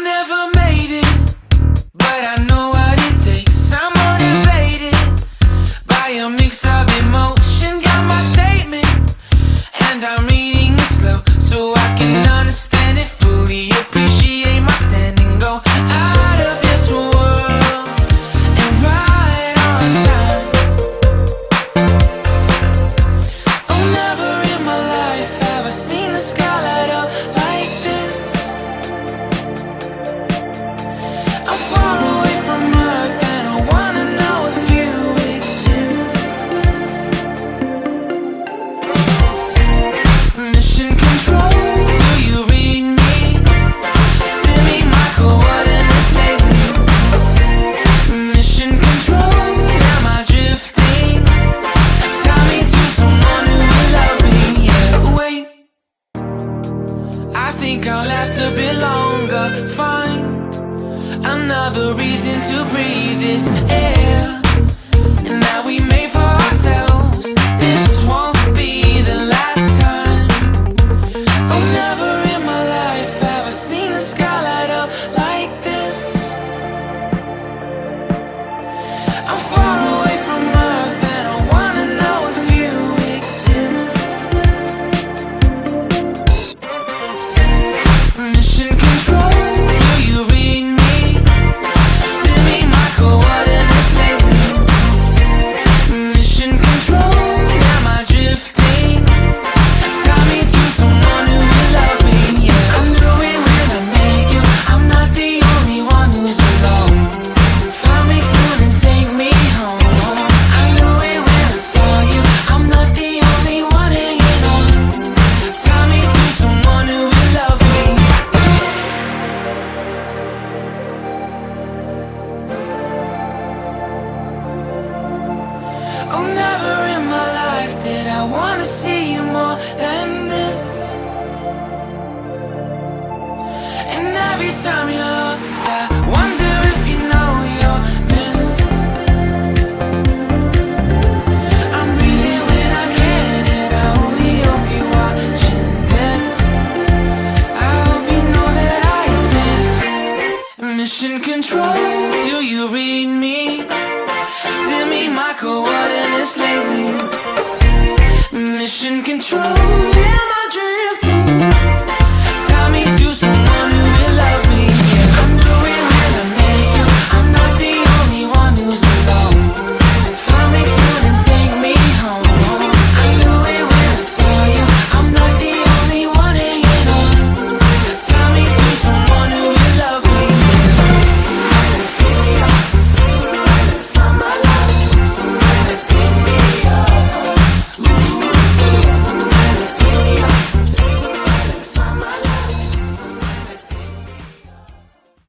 never made it, but I know what it takes. I'm motivated by a mix of emotion. Got my statement, and I'm reading it slow so I can understand it fully. Appreciate my standing, go out of this world and right on time. Oh, never in my life have I seen the sky light up like this. I'm far away from Earth and I wanna know if you exist. Mission control, do you read me? Send me my coordinates lately. Mission control, am I drifting? Tie me to someone who will love me. Yeah, wait, I think I'll last a bit longer. Find another reason to breathe this air, and that we made for ourselves. This won't be the last time. Oh, never in my life have I seen the sky light up like this. I'm far away from Earth and I wanna know if you exist. Mission control, do you read me? Send me my coordinates lately. Mission control, am I drifting? Tie me to someone who will love me. Yeah, I knew it when I met you. I'm not the only one who's alone. Find me soon and take me home. I knew it when I saw you. I'm not the only one hanging on. Tie me to someone who will love me. Oh, never in my life did I wanna see you more than this. And every time you're lost, I wonder if you know you're missed. I'm breathing when I can, and I only hope you're watching this. I hope you know that I exist. Mission control,